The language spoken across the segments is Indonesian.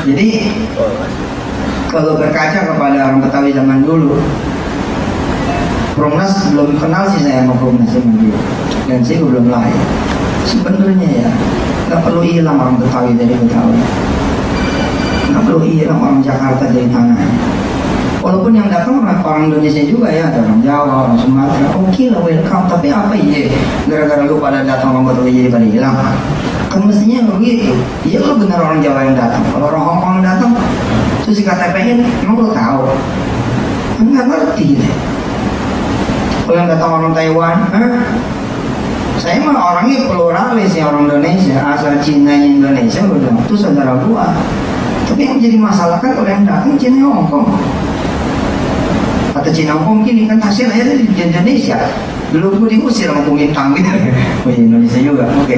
Jadi kalau berkaca kepada orang Betawi zaman dulu, Perumnas belum kenal sih saya sama Perumnas zaman dulu, dan saya belum lahir. Sebenarnya ya nggak perlu hilang orang Betawi dari Betawi, nggak perlu hilang orang Jakarta dari tanahnya. Walaupun yang datang orang Indonesia juga ya, ada orang Jawa, orang Sumatera, oke lah, welcome. Tapi apa iya gara-gara lu pada datang orang Betawi jadi pada hilang? Kan mestinya begitu. Iya, lu benar orang Jawa yang datang. Kalau orang Hongkong yang datang terus KTP-in, emang lu tahu? Nggak ngerti gitu. Kalau yang datang orang Taiwan, saya mah orangnya pluralis ya, orang Indonesia, asal Cina Indonesia udah itu saudara gua. Tapi yang jadi masalah kan kalau yang datang Cina Hongkong atau Cina Hongkong gini kan hasil akhirnya di Indonesia. Dulu gue diusir sama Kuomintang gitu. Oh Indonesia juga, oke.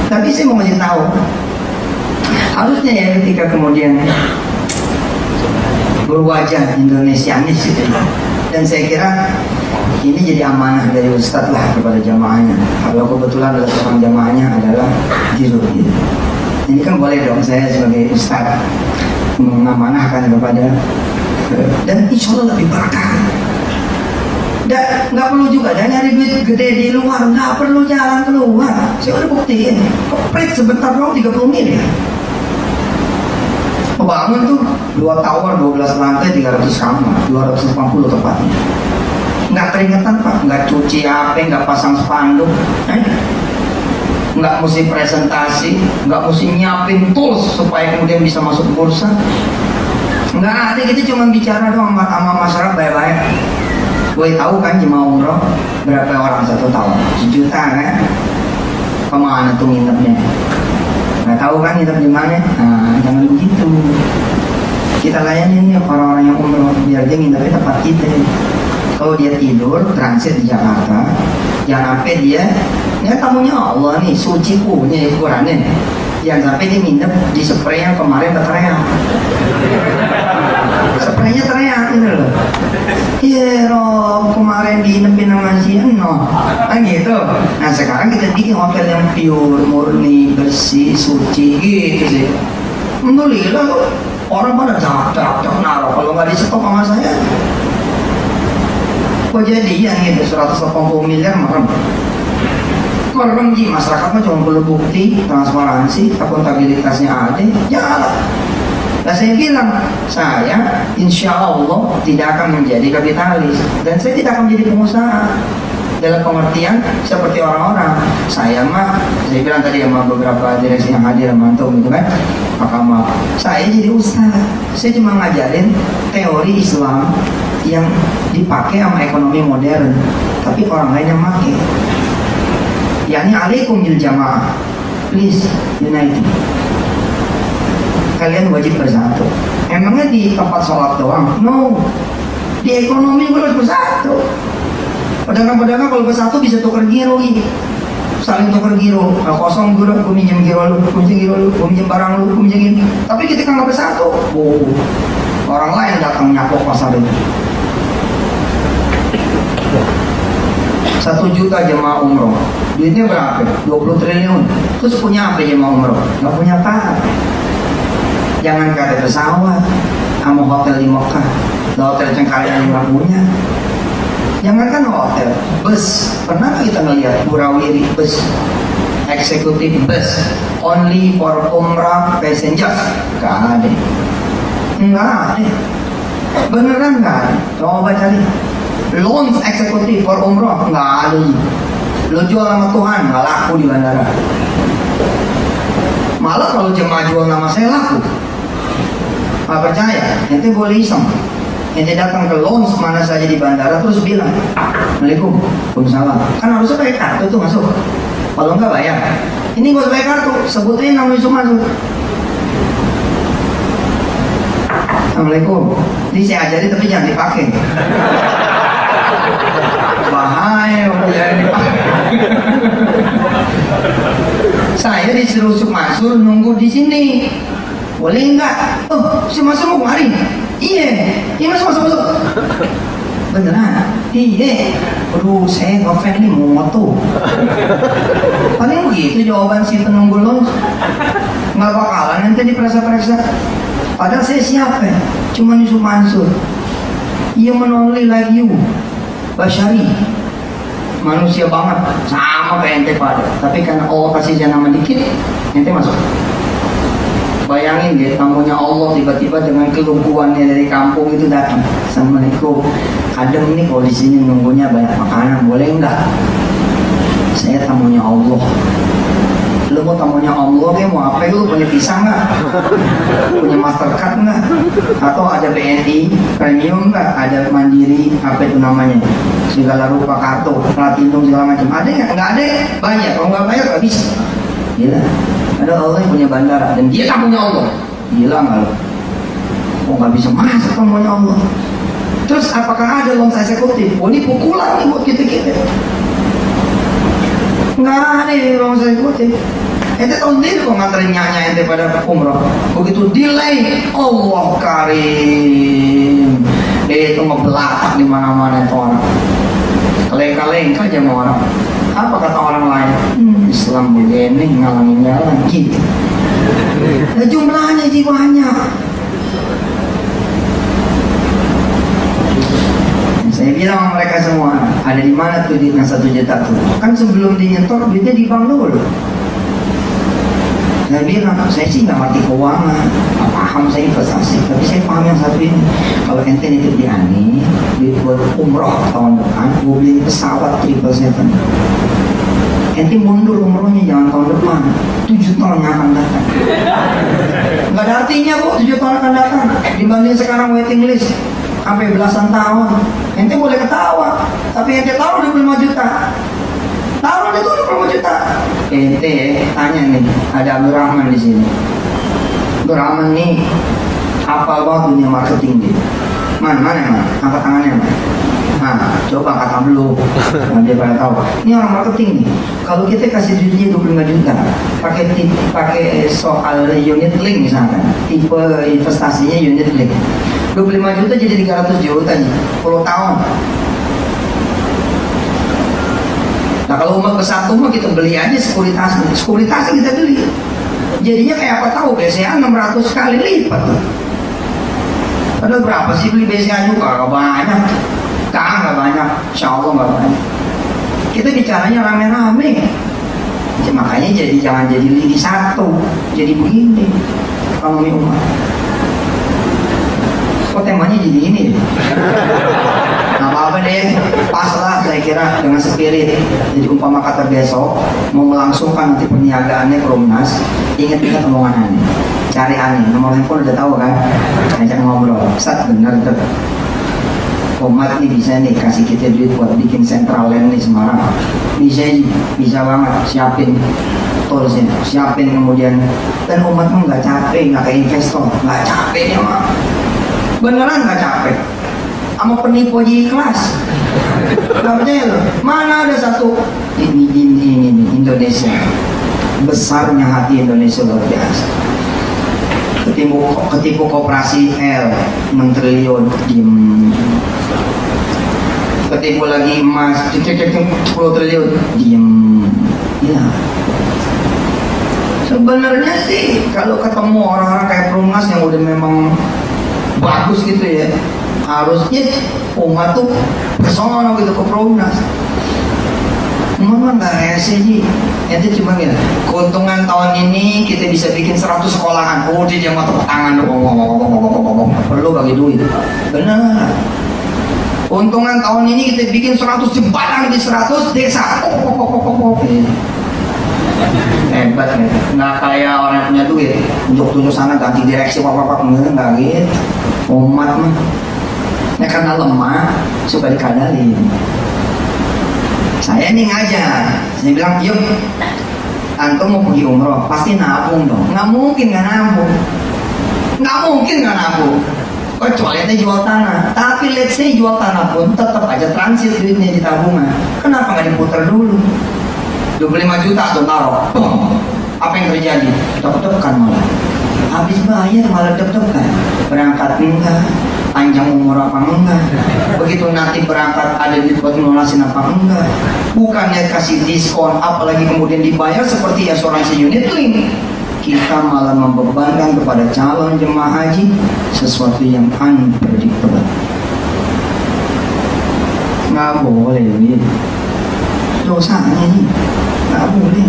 Tapi saya mau ngasih tahu, harusnya ya ketika kemudian berwajah Indonesianis gitu. Dan saya kira ini jadi amanah dari Ustadz lah kepada jamaahnya. Kalau kebetulan adalah seorang jamaahnya adalah Dirut gitu. Ini kan boleh dong saya sebagai Ustadz mengamanahkan kepada, dan insya Allah lebih berkah. Nggak perlu juga dan nyari duit gede di luar, nggak perlu jalan keluar. Saya udah buktiin, keprit sebentar doang 30 miliar. Bangun tuh 2 tower, 12 lantai, 300 kamar, 280 tepatnya. Nggak keringetan Pak, nggak cuci HP, nggak pasang spanduk, nggak mesti presentasi, nggak mesti nyiapin tools supaya kemudian bisa masuk bursa. Nggak ada, kita cuma bicara doang sama masyarakat baik-baik. Gue tahu kan jemaah umroh berapa orang 1 tahun? 1 juta kan? Kemana tuh nginepnya? Nggak tahu kan nginep di mana? Nah, jangan begitu. Kita layanin ya orang-orang yang umroh biar dia nginepnya tempat kita. Kalau dia tidur transit di Jakarta, jangan sampai dia, ya tamunya Allah nih, suci punya ukurannya. Jangan sampai dia nginep di spray yang kemarin terteriak. Spraynya teriak gitu loh. Iya Rob, kemarin diinepin sama si Eno, kan gitu. Nah sekarang kita bikin hotel yang pure, murni, bersih, suci gitu sih. Alhamdulillah orang pada dak naruh, kalau nggak di stop sama saya kok jadian gitu 180 miliar merem ji, masyarakat mah cuma perlu bukti, transparansi, akuntabilitasnya ada, jalan. Nah saya bilang, saya insya Allah tidak akan menjadi kapitalis dan saya tidak akan menjadi pengusaha dalam pengertian seperti orang-orang. Saya mah, saya bilang tadi sama beberapa direksi yang hadir mantul gitu kan, maka maaf, saya jadi ustaz. Saya cuma ngajarin teori Islam yang dipakai sama ekonomi modern, tapi orang lain yang pakai. Yani alaikum bil jamaah, please unite. Kalian wajib bersatu. Emangnya di tempat sholat doang? No, di ekonomi harus bersatu. Pedagang-pedagang kalau bersatu bisa tukar giro ini, saling tukar giro. Kalau kosong gue minjem giro lu, gue minjem barang lu, gue minjem ini. Tapi ketika nggak bersatu, orang lain datang nyapok pasar itu. 1 juta jemaah umroh, duitnya berapa? 20 triliun. Terus punya apa jemaah umroh? Nggak punya apa. Jangan ada pesawat sama hotel di Mekah, hotel Cengkareng yang punya. Jangankan hotel, bus. Pernah kita ngelihat Burawiri bus, eksekutif bus, only for umrah passengers? Gak ada. Enggak ada. Beneran gak ada. Coba cari. Lounge eksekutif for umrah? Enggak ada. Lo jual sama Tuhan, gak laku di bandara. Malah kalau jemaah jual nama saya laku. Gak percaya, nanti boleh iseng. Nanti datang ke lounge mana saja di bandara terus bilang, Assalamualaikum, Waalaikumsalam. Kan harusnya pakai kartu tuh masuk. Kalau enggak bayar. Ini gak usah pakai kartu, sebutin nama Yusuf masuk. Assalamualaikum. Ini saya ajari tapi jangan dipakai. Bahaya kalau jangan dipakai. Saya disuruh masuk nunggu di sini. Boleh enggak? Oh, si masuk mau kemari? Iya, masuk. Beneran? Iya. Aduh, saya ngefans nih mau moto. Paling begitu jawaban si penunggu lounge. ente diperiksa-periksa. Padahal saya siapa ya? Cuma Yusuf Mansur. Human only like you, Bashari, manusia banget, sama kayak ente pada. Tapi karena Allah kasih saya nama dikit, ente masuk. Bayangin deh, tamunya Allah tiba-tiba dengan kelumpuhannya dari kampung itu datang. Assalamualaikum, adem nih kalau di sini nunggunya banyak makanan, boleh nggak? Saya tamunya Allah. Lu mau tamunya Allah, kayak mau apa? Lu punya pisang nggak? Punya Mastercard nggak? Atau ada BNI Premium nggak? Ada Mandiri, apa itu namanya? Segala rupa kartu, Platinum segala macam. Ada nggak? Nggak ada. Banyak. Kalau nggak bayar nggak bisa. Gila. Ada Allah yang punya bandara dan dia tamunya Allah. Gila nggak lo? Oh nggak bisa masuk tamunya Allah. Terus apakah ada loan eksekutif? Oh ini pukulan nih buat kita-kita. Nggak ada loan eksekutif. Ente tahu sendiri kok nganterin nyanyi ente pada umroh. Begitu delay, Allah karim. Itu ngebelakang di mana-mana itu orang. Lengka-lengka aja sama orang. Apa kata orang lain? Islam begini ngalangin jalan gitu. Nah, jumlahnya sih banyak. Saya bilang sama mereka semua, ada di mana tuh duitnya 1 juta tuh? Kan sebelum dinyetor duitnya di bank dulu. Saya bilang, saya sih nggak ngerti keuangan, nggak paham saya investasi, tapi saya paham yang satu ini. Kalau ente nitip di Ani, duit buat umroh tahun depan, gue beli pesawat 777. Ente mundur umrohnya jangan tahun depan, 7 tahun yang akan datang. Nggak ada artinya kok 7 tahun akan datang. Dibanding sekarang waiting list sampai belasan tahun. Ente boleh ketawa, tapi ente taruh 25 juta. Taruh itu 25 juta. Ente tanya nih, ada Abdul Rahman di sini. Abdul Rahman nih hafal banget dunia marketing dia. Mana? Angkat tangannya. Nah, coba angkat tangan dulu. Nanti pada tahu. Ini orang marketing nih. Kalau kita kasih duitnya 25 juta, pakai soal unit link misalkan, tipe investasinya unit link. 25 juta jadi 300 juta nih, 10 tahun. Nah kalau umat bersatu mah kita beli aja sekuritasnya kita beli. Jadinya kayak apa tahu BCA 600 kali lipat tuh. Padahal berapa sih beli BCA juga? Gak banyak. Gak banyak. Insya Allah gak banyak. Kita bicaranya rame-rame. Makanya jangan jadi lidi satu. Jadi begini ekonomi umat. Kok temanya jadi ini? Nah apa-apa deh, pas lah saya kira dengan spirit. Jadi umpama kata besok mau melangsungkan nanti perniagaannya ke Rumnas, ingat omongan Ani, cari Ani, nomor handphone udah tahu kan, ajak ngobrol, Ustaz bener tuh, umat ini bisa nih kasih kita duit buat bikin sentral land nih Semarang, bisa banget, siapin toolsnya, siapin kemudian, dan umat mah nggak capek, nggak kayak investor, nggak capek ya mah, beneran nggak capek. Sama penipu aja ikhlas. Gak percaya loh. Mana ada satu ini Indonesia. Besarnya hati Indonesia luar biasa. Ketipu koperasi L 6 triliun diem. Ketipu lagi emas 10 triliun diem. Ya. Sebenarnya sih kalau ketemu orang-orang kayak Perumnas yang udah memang bagus gitu ya, harusnya umat tuh personal gitu ke Perumnas. Umat nggak rese sih. Itu cuma gitu. Keuntungan tahun ini kita bisa bikin 100 sekolahan. Oh dia jangan tepuk tangan. Perlu bagi duit. Benar. Keuntungan tahun ini kita bikin 100 jembatan di 100 desa. Hebat ya. Nggak kayak orang punya duit. Tunjuk sana ganti direksi apa-apa nggak gitu. Umat mah. Ya karena lemah supaya dikadalin. Saya nih ngajar, saya bilang yuk antum mau pergi umroh pasti nabung dong. Nggak mungkin nggak nabung, kecuali ente jual tanah. Tapi let's say jual tanah pun tetap aja transit duitnya di tabungan. Kenapa nggak diputar dulu? 25 juta tuh taruh, apa yang terjadi? Deg-degan malah, habis bayar malah deg-degan. Berangkat enggak, panjang umur apa enggak, begitu nanti berangkat ada duit buat ngelunasin apa enggak, bukannya kasih diskon apalagi kemudian dibayar seperti asuransi unit link. kita malah membebankan kepada calon jemaah haji sesuatu yang unpredictable. Nggak boleh ini, dosanya ini nggak boleh,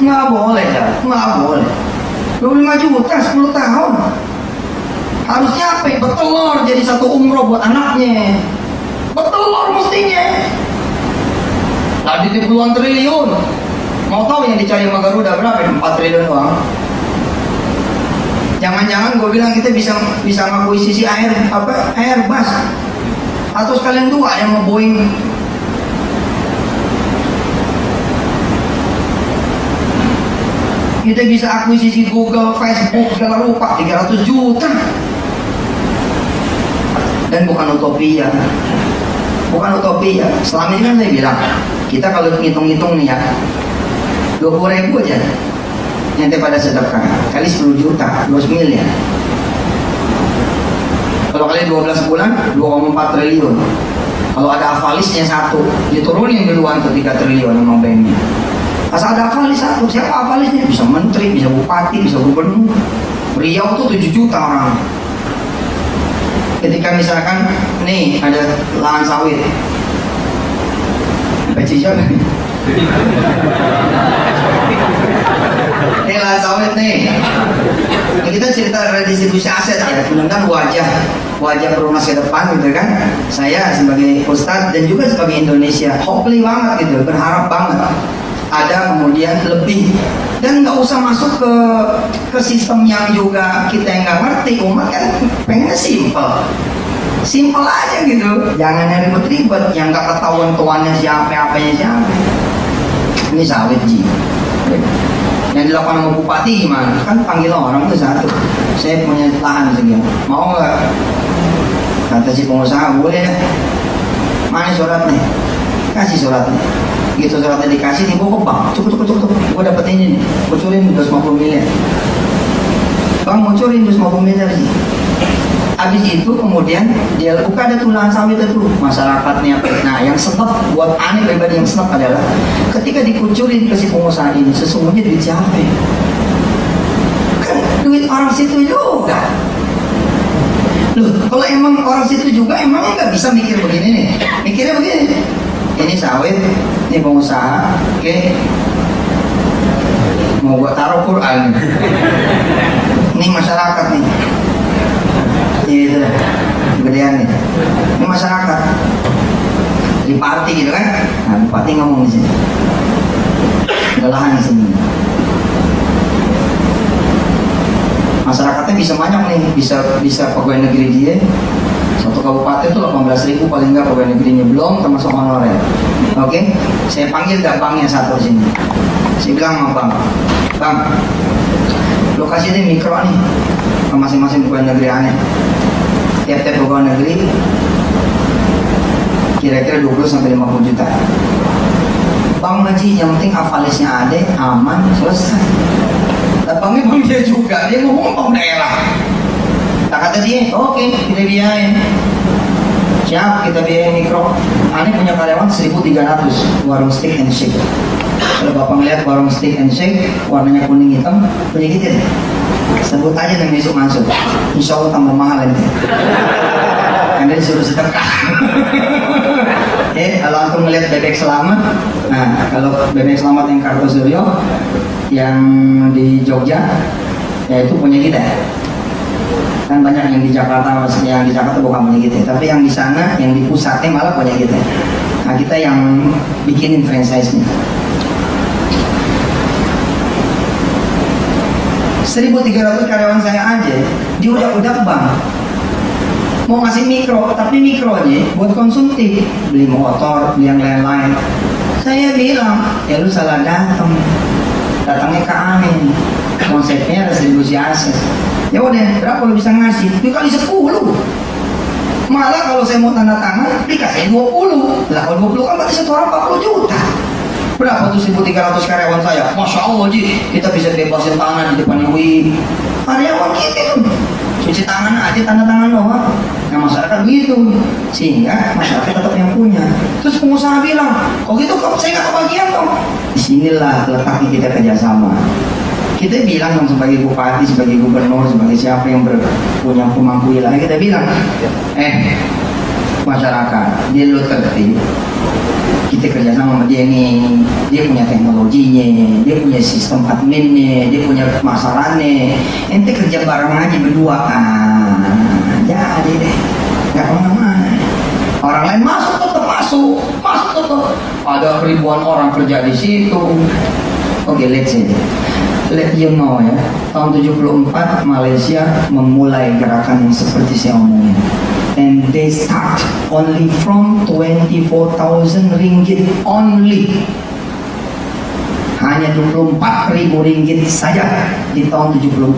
nggak boleh ya, nggak boleh. 25 juta 10 tahun harusnya apa? Bertelur jadi satu umroh buat anaknya, bertelur mestinya. Tadi di puluhan triliun. Mau tahu yang dicari sama Garuda berapa? 4 triliun doang. Jangan-jangan gue bilang kita bisa ngakuisisi Airbus atau sekalian dua yang mau Boeing. Kita bisa akuisisi Google, Facebook, segala rupa 300 juta. Dan bukan utopia. Bukan utopia. Selama ini kan saya bilang, kita kalau ngitung-ngitung nih ya, 20.000 aja ente pada sedekah kali 10 juta 12 miliar. Kalau kali 12 bulan 2,4 triliun. Kalau ada avalisnya satu diturunin duluan ke 3 triliun sama banknya. Asal ada avalis satu, siapa avalisnya? Bisa menteri, bisa bupati, bisa gubernur. Riau tuh 7 juta orang. Ketika misalkan nih ada lahan sawit, pecicil ini lahan sawit nih. Kita cerita redistribusi aset ya, mudah-mudahan wajah perumas ke depan gitu kan. Saya sebagai ustadz dan juga sebagai Indonesia hopefully banget gitu, berharap banget ada kemudian lebih, dan nggak usah masuk ke sistem yang juga kita yang nggak ngerti. Umat kan pengennya simple aja gitu, jangan yang ribet-ribet yang nggak ketahuan tuannya siapa, apanya siapa. Ini sawit ji yang dilakukan sama bupati gimana? Kan panggil orang tuh satu, saya punya lahan sekian, mau nggak? Kata si pengusaha, boleh deh. Mana suratnya? Kasih suratnya. Gitu suratnya dikasih, nih gue ke bank, cukup, gue dapet ini nih, bocorin 250 miliar. Bang mau curi 250 miliar sih. Habis itu kemudian dia buka ada tulang sawit itu masyarakatnya. Nah yang sebab buat aneh pribadi yang sebab adalah ketika dikucurin ke si pengusaha ini, sesungguhnya duit siapa? Kan duit orang situ juga. Loh, kalau emang orang situ juga emangnya nggak bisa mikir begini nih, mikirnya begini. Ini sawit, ini pengusaha, oke. Mau gua taruh Quran. Ini masyarakat nih. Gitu, gedean nih. Ini masyarakat. Di party gitu kan? Nah, bupati ngomong di sini. Ada lahan di sini. Masyarakatnya bisa banyak nih, bisa pegawai negeri dia. Satu kabupaten itu 18.000 paling enggak pegawai negerinya, belum termasuk honorer. Oke, saya panggil dah banknya satu sini. Saya bilang sama bang, lokasi ini mikro nih, masing-masing pegawai negeri aneh. Tiap-tiap pegawai negeri kira-kira 20-50 juta. Bang Haji, yang penting avalisnya ada, aman, selesai. Bangnya bang dia juga, dia ngomong bang daerah. Tak kata dia, oke, kita biayain. Siap, kita biayain mikro. Ani punya karyawan 1.300 warung steak and shake. Kalau bapak ngeliat warung steak and shake, warnanya kuning hitam, punya gitu deh. Sebut aja dan besok masuk. Insya Allah tambah mahal nanti. Anda disuruh sedekah. Kalau antum melihat bebek selamat, nah kalau bebek selamat yang Kartosuryo, yang di Jogja, ya itu punya kita. Kan banyak yang di Jakarta bukan punya kita, tapi yang di sana, yang di pusatnya malah punya kita. Nah kita yang bikinin franchise-nya. 1.300 karyawan saya aja diudak-udak bang mau ngasih mikro, tapi mikronya buat konsumtif, beli motor, beli yang lain-lain. Saya bilang, ya lu salah datangnya ke aneh. Konsepnya restribusi aset. Ya udah, berapa lu bisa ngasih? Dikali 10. Malah kalau saya mau tanda tangan, dikasih 20. Lah kalau 20 kan berarti satu orang 40 juta. Berapa tuh 1.300 karyawan saya? Masya Allah Ji, kita bisa bebasin tangan di depan UI. Karyawan kita tuh cuci tangan aja, tanda tangan doang. Nah masyarakat begitu, sehingga masyarakat tetap yang punya. Terus pengusaha bilang, kok gitu kok saya nggak kebagian dong? Disinilah letaknya kita kerjasama. Kita bilang dong sebagai bupati, sebagai gubernur, sebagai siapa yang punya pemangku wilayah, kita bilang, masyarakat, dia lu tertib. Kita kerjasama sama dia nih, dia punya teknologinya, dia punya sistem adminnya, dia punya masalahnya. Ente kerja bareng aja berdua, jadi deh, nggak kemana-mana. Orang lain masuk tetap. Ada ribuan orang kerja di situ. Oke, let's say, let you know ya, tahun 74 Malaysia memulai gerakan yang seperti saya omongin. And they start only from 24,000 ringgit only. Hanya 24.000 ringgit saja di tahun 74.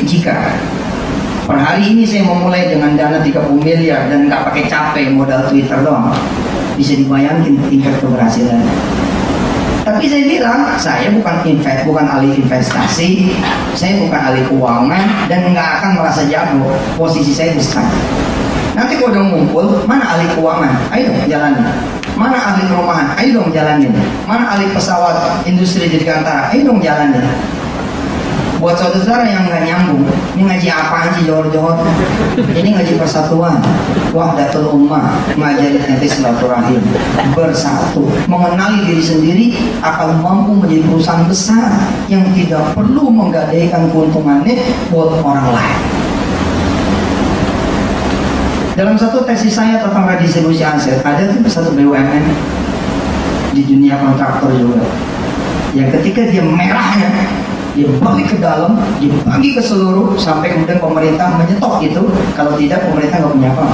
Jika per hari ini saya memulai dengan dana 30 miliar dan nggak pakai capek modal Twitter doang, bisa dibayangkan tingkat keberhasilan. Tapi saya bilang, saya bukan ahli investasi, saya bukan ahli keuangan, dan nggak akan merasa jago. Posisi saya besar. Nanti kalau udah ngumpul, mana ahli keuangan? Ayo dong jalanin. Mana ahli perumahan? Ayo dong jalanin. Mana ahli pesawat industri dirgantara? Ayo dong jalanin. Buat saudara yang nggak nyambung, ini ngaji apaan sih johor-johor? Ini ngaji persatuan, wahdatul ummah, ngajarin nanti silaturahim, bersatu, mengenali diri sendiri akan mampu menjadi perusahaan besar yang tidak perlu menggadaikan keuntungannya buat orang lain. Dalam satu tesis saya tentang redistribusi aset, ada tuh satu BUMN di dunia kontraktor juga, yang ketika dia merahnya, dia bagi ke dalam, dia bagi ke seluruh, sampai kemudian pemerintah menyetok itu. Kalau tidak, pemerintah nggak punya apa.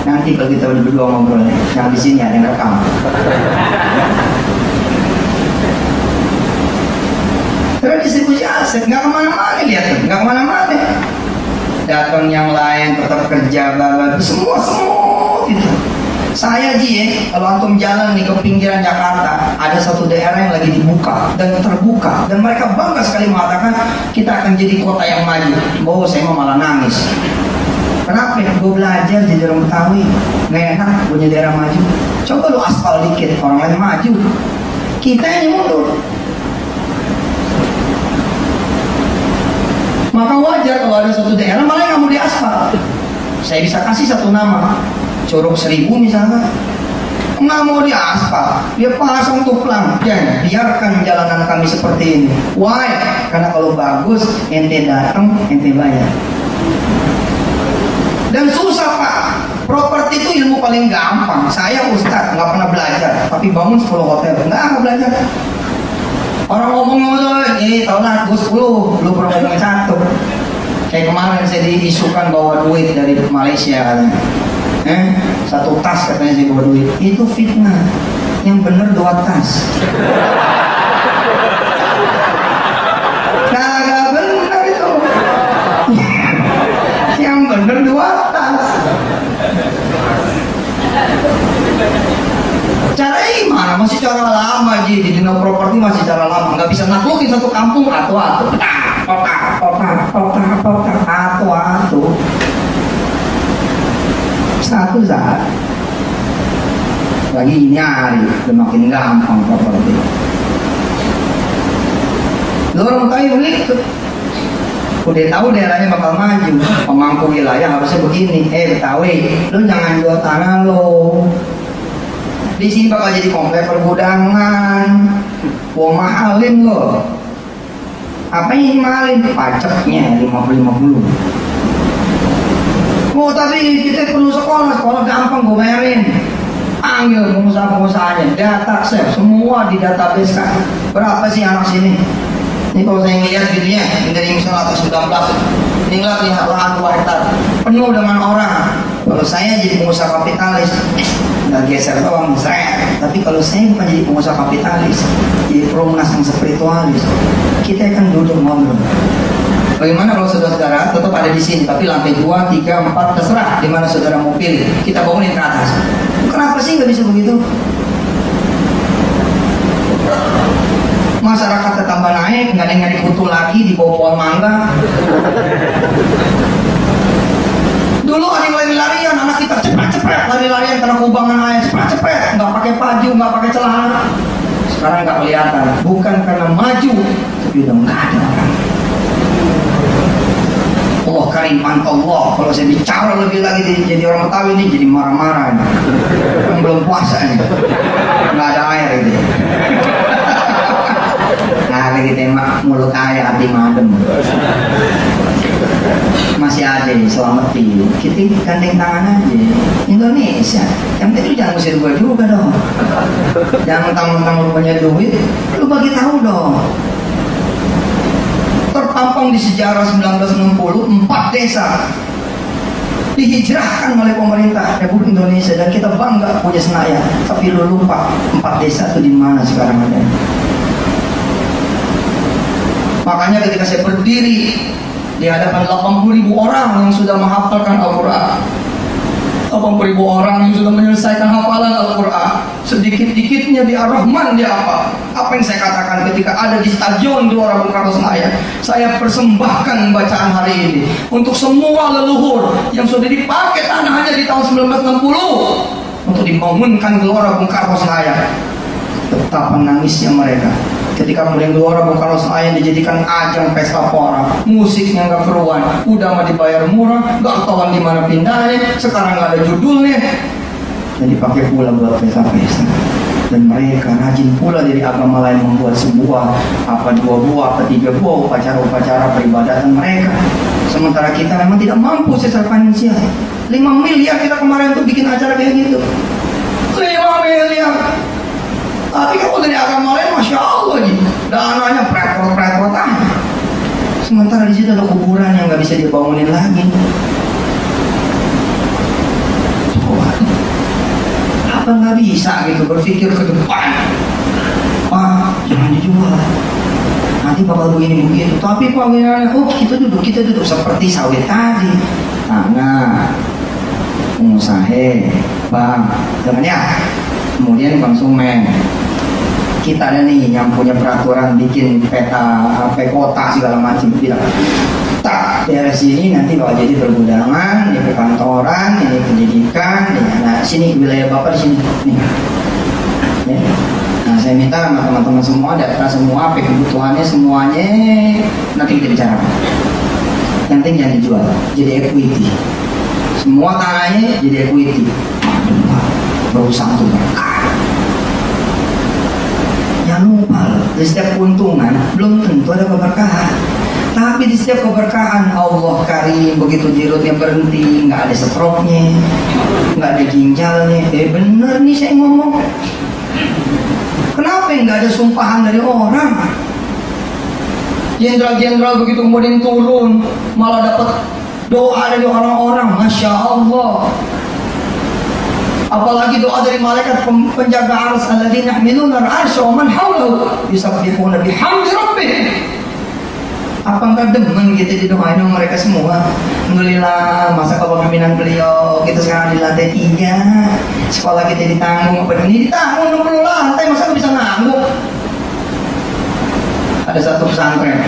Nanti kalau kita berdua ngobrol, yang di sini ada yang rekam. Terus distribusi aset nggak kemana-mana, lihat, nggak kemana-mana. Datang yang lain tetap kerja, semua gitu. Saya kalau antum jalan nih ke pinggiran Jakarta, ada satu daerah yang lagi dibuka dan terbuka, dan mereka bangga sekali mengatakan kita akan jadi kota yang maju. Oh, saya mau malah nangis. Kenapa? Gue belajar di daerah Betawi, nggak enak punya daerah maju. Coba lu aspal dikit, orang lain maju, kita yang mundur. Maka wajar kalau ada satu daerah malah nggak mau diaspal. Saya bisa kasih satu nama, Curug Seribu misalnya, nggak mau diaspal, dia pasang tuh dan biarkan jalanan kami seperti ini. Why? Karena kalau bagus, ente datang, ente bayar. Dan susah pak, properti itu ilmu paling gampang. Saya ustadz, nggak pernah belajar, tapi bangun 10 hotel, nggak belajar. Orang ngomong-ngomong, tau lah, gue 10, lu pernah ngomong 1. Kayak kemarin saya diisukan bawa duit dari Malaysia katanya. Satu tas katanya saya bawa duit. Itu fitnah. Yang bener 2 tas. Kagak bener itu. Yang bener 2 tas. Caranya gimana? Masih cara lama Ji. Di dunia properti masih cara lama. Nggak bisa naklukin satu kampung atu-atu. Atu-atu. Satu saat lagi nyari, udah makin gampang properti. Lu orang Betawi begitu, udah tahu daerahnya bakal maju, pemangku wilayah harusnya begini. Betawi, lu jangan jual tanah lo. Di sini bakal jadi komplek pergudangan. Wah mahalin lo. Apa yang mahalin? Pajaknya 50-50. Oh tapi kita perlu sekolah gampang gue bayarin. Panggil pengusaha-pengusahanya, data set, semua di database kan. Berapa sih anak sini? Ini kalau saya ngeliat gitu ya, dari misalnya atas 19, ini lihat lahan 2 hektar, penuh dengan orang. Kalau saya jadi pengusaha kapitalis, nggak geser doang, tapi kalau saya bukan jadi pengusaha kapitalis, jadi perumas yang spiritualis, kita akan duduk ngobrol. Bagaimana kalau saudara-saudara tetap ada di sini, tapi lantai 2, 3, 4 terserah di mana saudara mau pilih, kita bangunin ke atas. Kenapa sih nggak bisa begitu? Masyarakat tambah naik, nggak ada yang dikutu lagi di bawah pohon mangga. Dulu ada yang lari-larian, anak kita cepet-cepet lari-larian karena kubangan air, cepet-cepet, nggak pakai baju, nggak pakai celana. sekarang nggak kelihatan, bukan karena maju, tapi udah nggak ada orang. Allah karim, Allah. Kalau saya bicara lebih lagi jadi orang Betawi ini jadi marah-marah. Yang belum puasa nih, nggak ada air gitu. Nah lagi tema mulut air hati madem. Masih ada selamatin. Kita gandeng tangan aja. Indonesia. Yang itu jangan usir gue juga dong. Jangan mentang-mentang lu punya duit, lu bagi tahu dong. Terpampang di sejarah 1960, 4 desa dihijrahkan oleh pemerintah Republik Indonesia dan kita bangga punya Senayan. Tapi lu lupa 4 desa itu di mana sekarang ada. Makanya ketika saya berdiri di hadapan 80.000 orang yang sudah menghafalkan Al-Quran, 80.000 orang yang sudah menyelesaikan hafalan Al-Quran, sedikit-dikitnya di Ar-Rahman dia apa? Apa yang saya katakan ketika ada di Stadion Gelora Bung Karno Senayan? Saya persembahkan bacaan hari ini untuk semua leluhur yang sudah dipakai tanahnya di tahun 1960 untuk dibangunkan Gelora Bung Karno Senayan. Betapa nangisnya mereka ketika kemudian Gelora Bung Karno Senayan dijadikan ajang pesta pora, musiknya nggak keruan, udah mah dibayar murah, nggak ketahuan di mana pindahnya, sekarang nggak ada judulnya, dan dipakai pula buat pesta-pesta. Dan mereka rajin pula dari agama lain membuat sebuah apa 2 buah, apa 3 buah upacara-upacara peribadatan mereka. Sementara kita memang tidak mampu secara finansial. 5 miliar kita kemarin untuk bikin acara kayak gitu. 5 miliar. Tapi kalau dari agama lain, masya Allah nih, dananya prepot aja. Sementara di situ ada kuburan yang nggak bisa dibangunin lagi. Coba, apa nggak bisa gitu berpikir ke depan? Jangan dijual. Nanti bakal begini begitu. Tapi kok gimana? Kita duduk seperti sawit tadi. Nah, pengusaha, bang, jangan ya. Kemudian konsumen, kita ada nih yang punya peraturan bikin peta kota segala macam, bilang tak daerah sini nanti bakal jadi pergudangan, ini perkantoran, ini pendidikan, nah sini wilayah bapak di sini nih. Ya. Nah saya minta sama teman-teman semua data semua, apa kebutuhannya semuanya nanti kita bicara. Yang penting jangan dijual, jadi equity. Semua tanahnya jadi equity. Berusaha untuk berkah. Jangan lupa, di setiap keuntungan belum tentu ada keberkahan. Tapi di setiap keberkahan Allah karim, begitu jirutnya berhenti, nggak ada stroke-nya, nggak ada ginjalnya. Bener nih saya ngomong. Kenapa nggak ada sumpahan dari orang? Jenderal-jenderal begitu kemudian turun, malah dapat doa dari orang-orang, masya Allah. Apalagi doa dari malaikat penjaga arsy alladzina yahmiluna al-arsy wa man hawlahu yusabbihuna bihamdi rabbihim. Apa enggak demen gitu didoain sama mereka semua? Alhamdulillah, masa kepemimpinan beliau kita sekarang di lantai 3, sekolah kita ditanggung, apa ini ditanggung 60 lantai, masa bisa nanggung? Ada satu pesantren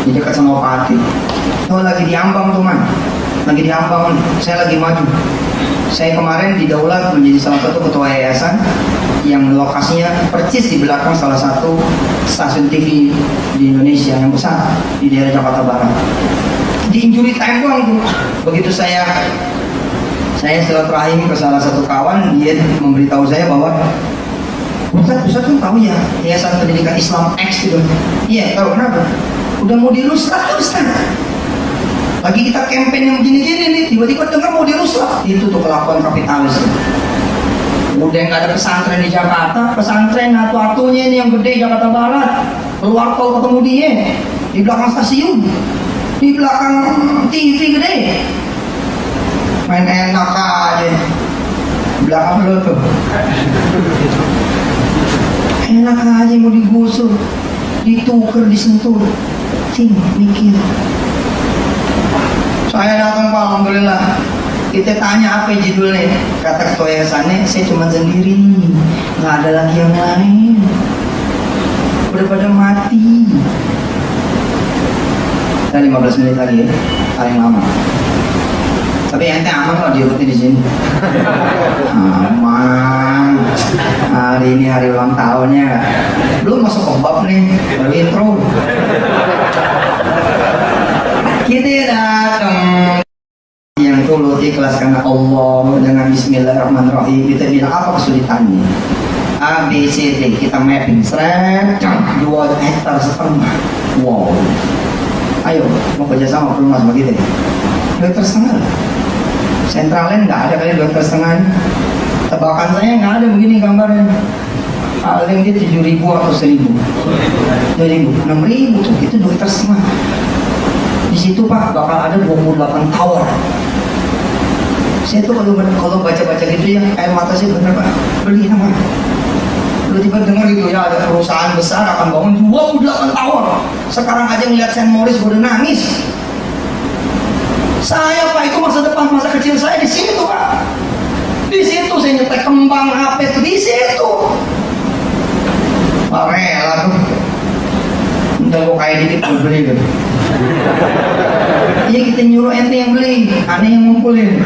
di dekat Senopati. Oh lagi di Ambang tuh man, lagi di Ambang, saya lagi maju. Saya kemarin didaulat menjadi salah satu ketua yayasan yang lokasinya persis di belakang salah satu stasiun TV di Indonesia yang besar di daerah Jakarta Barat. Di injury time doang tuh. Begitu saya silaturahim ke salah satu kawan, dia memberitahu saya bahwa Ustaz kan tahu ya Yayasan Pendidikan Islam X itu. Iya tahu, kenapa? Udah mau dirusak Ustaz. Lagi kita campaign yang gini-gini nih, tiba-tiba dengar mau dirusak. Itu tuh kelakuan kapitalis. Udah nggak ada pesantren di Jakarta, pesantren atu-atunya ini yang gede Jakarta Barat, keluar tol ketemu dia, di belakang stasiun, di belakang TV gede. Main enak aja, belakang lo tuh. Enak aja mau digusur, ditukar, disentuh, mikir. Saya datang Pak, alhamdulillah. Kita tanya apa judulnya, kata ketua yayasannya, saya cuma sendiri, nggak ada lagi yang lain, udah pada mati. Kita 15 menit lagi ya, paling lama. Tapi ente aman kok diurutin di sini. Aman. Hari ini hari ulang tahunnya. Belum masuk ke bab nih, baru intro. Kita datang yang tulus ikhlas karena Allah dengan Bismillahirrahmanirrahim. Kita bilang apa kesulitannya? A, B, C, D. Kita mapping. Seret, 2,5 hektar. Wow. Ayo, mau kerja sama pelunas begitu. 2,5 hektar. Sentralnya nggak ada kali 2,5 hektar. Tebakan saya nggak ada begini gambarnya. Paling dia 7.000 atau 1.000. 2.000, 6.000 tuh, itu 2,5 hektar. Di situ Pak bakal ada 28 tower. Saya tuh kalau baca-baca gitu ya, air mata saya bener Pak. Beli nama. Lu tiba dengar gitu ya, ada perusahaan besar akan bangun 28 tower. Sekarang aja ngeliat Saint Morris gue udah nangis. Saya Pak itu masa depan, masa kecil saya di situ Pak. Di situ saya nyetek kembang HP itu di situ. Pak rela tuh. Udah gue kayak dikit gue beli gitu. Iya kita nyuruh ente yang beli, aneh yang ngumpulin.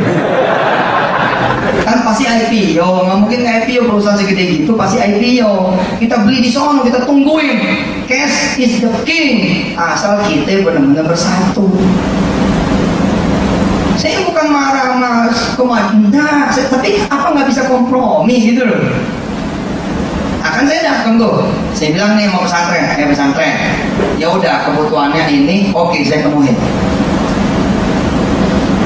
Kan pasti IPO, nggak mungkin IPO perusahaan segede gitu, pasti IPO. Kita beli di sono, kita tungguin. Cash is the king. Asal kita benar-benar bersatu. Saya bukan marah mas komandan, tapi apa nggak bisa kompromi gitu loh. Akan saya datang tuh, saya bilang nih mau pesantren, ya udah kebutuhannya ini, oke saya penuhin.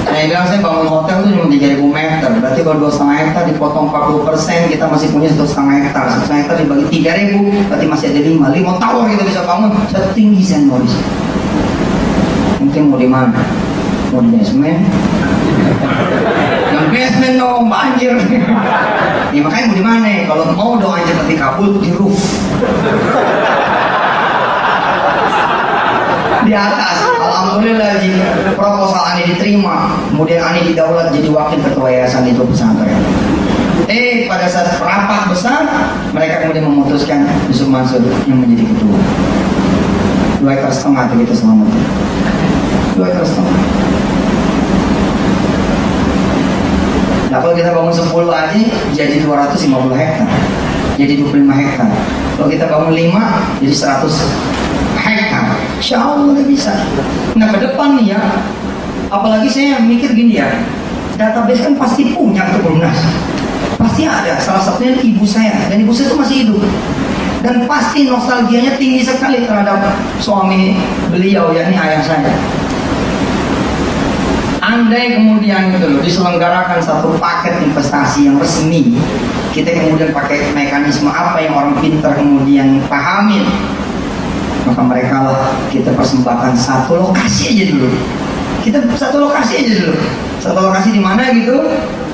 Saya bilang saya bangun hotel tuh cuma 3.000 meter, berarti kalau 2,5 hektar dipotong 40%, kita masih punya 1,5 hektar. 1,5 hektar dibagi 3.000, berarti masih ada 5 tower kita bisa bangun setinggi Saint Morris. Mungkin mau di mana? Mau di basement? Yang basement dong, banjir. Ya makanya mau di mana? Kalau mau doanya seperti kabul di roof. Di atas, alhamdulillah proposal Ani diterima, kemudian Ani didaulat jadi wakil ketua yayasan itu pesantren. Pada saat rapat besar, mereka kemudian memutuskan Yusuf Mansur yang menjadi ketua. 2,5 hektar kita selamat. 2,5 hektar. Nah kalau kita bangun 10 aja jadi 250 hektar, jadi 25 hektar. Kalau kita bangun 5 jadi 100 hektar. Insya Allah udah bisa. Nah ke depan nih ya, apalagi saya mikir gini ya, database kan pasti punya tuh Perumnas. Pasti ada, salah satunya ibu saya, dan ibu saya itu masih hidup. Dan pasti nostalgianya tinggi sekali terhadap suami beliau, yakni ayah saya. Andai kemudian gitu loh, diselenggarakan satu paket investasi yang resmi, kita kemudian pakai mekanisme apa yang orang pintar kemudian pahamin, maka mereka lah kita persembahkan satu lokasi aja dulu. Kita satu lokasi aja dulu. Satu lokasi di mana gitu,